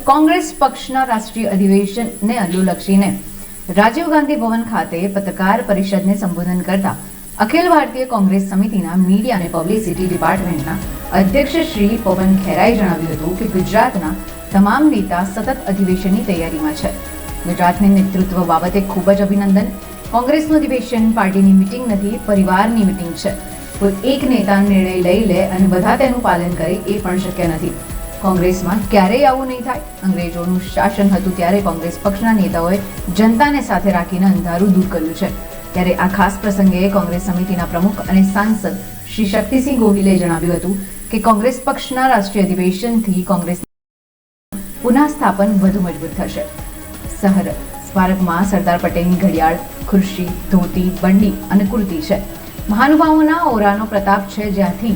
કોંગ્રેસ પક્ષના રાષ્ટ્રીય અધિવેશનને અનુલક્ષીને રાજીવ ગાંધી ભવન ખાતે પત્રકાર પરિષદને સંબોધન કરતા અખિલ ભારતીય કોંગ્રેસ સમિતિના મીડિયા અને પબ્લિસિટી ડિપાર્ટમેન્ટના અધ્યક્ષ શ્રી પવન ખેરાએ જણાવ્યું હતું કે ગુજરાતના તમામ નેતા સતત અધિવેશનની તૈયારીમાં છે. ગુજરાતની નેતૃત્વ બાબતે ખૂબ જ અભિનંદન. કોંગ્રેસનું અધિવેશન પાર્ટીની મિટિંગ નથી, પરિવારની મિટિંગ છે. કોઈ એક નેતા નિર્ણય લઈ લે અને બધા તેનું પાલન કરે એ પણ શક્ય નથી. કોંગ્રેસમાં ક્યારેય આવું નહીં થાય. અંગ્રેજોનું શાસન હતું ત્યારે કોંગ્રેસ પક્ષના નેતાઓએ જનતાને સાથે રાખીને અંધારું દૂર કર્યું છે. ત્યારે આ ખાસ પ્રસંગે કોંગ્રેસ સમિતિના પ્રમુખ અને સાંસદ શ્રી શક્તિસિંહ ગોહિલે જણાવ્યું હતું કે કોંગ્રેસ પક્ષના રાષ્ટ્રીય અધિવેશનથી કોંગ્રેસ પુનઃસ્થાપન વધુ મજબૂત થશે. શહેર સ્મારકમાં સરદાર પટેલની ઘડિયાળ, ખુરશી, ધોતી, બંડી અને કુર્તી છે. મહાનુભાવોના ઓરાનો પ્રતાપ છે. જ્યાંથી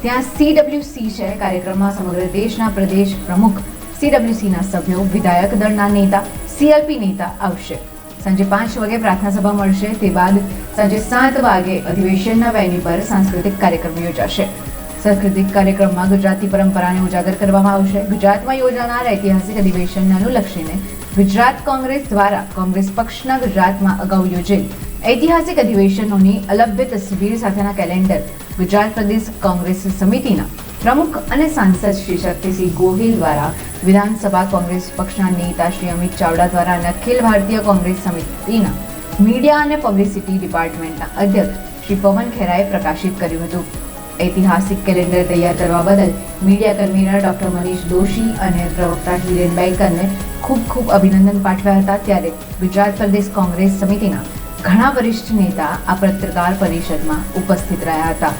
ત્યાં CWC છે. કાર્યક્રમમાં સમગ્ર દેશના પ્રદેશ પ્રમુખ, CWCના સભ્યો, વિધાયક દળના નેતા, CLP નેતા આવશે. સાંજે 5 વાગે પ્રાર્થના સભા મળશે. તે બાદ સાંજે 7 વાગે અધિવેશનના વેન્યુ પર સાંસ્કૃતિક કાર્યક્રમ યોજાશે. સાંસ્કૃતિક કાર્યક્રમમાં ગુજરાતી પરંપરાને ઉજાગર કરવામાં આવશે. ગુજરાતમાં યોજાનાર ઐતિહાસિક અધિવેશનને અનુલક્ષીને ગુજરાત કોંગ્રેસ દ્વારા કોંગ્રેસ પક્ષના ગુજરાતમાં અગાઉ યોજેલ ઐતિહાસિક અધિવેશનોની અલભ્ય તસવીર સાથેના કેલેન્ડર ગુજરાત પ્રદેશ કોંગ્રેસ સમિતિના પ્રમુખ અને સાંસદ શ્રી શક્તિસિંહ ગોહિલ દ્વારા વિધાનસભા કોંગ્રેસ પક્ષના નેતા શ્રી અમિત ચાવડા દ્વારા અને અખિલ ભારતીય કોંગ્રેસ સમિતિના મીડિયા અને પબ્લિસિટી ડિપાર્ટમેન્ટના અધ્યક્ષ શ્રી પવન ખેરાએ પ્રકાશિત કર્યું હતું. ઐતિહાસિક કેલેન્ડર તૈયાર કરવા બદલ media convener doctor Manish Doshi અને પ્રવક્તા હિરેન બાઈકરને ખૂબ ખૂબ અભિનંદન પાઠવ્યા હતા. ત્યારે ગુજરાત પ્રદેશ કોંગ્રેસ સમિતિના ઘણા વરિષ્ઠ નેતા આ પત્રકાર પરિષદમાં ઉપસ્થિત રહ્યા હતા.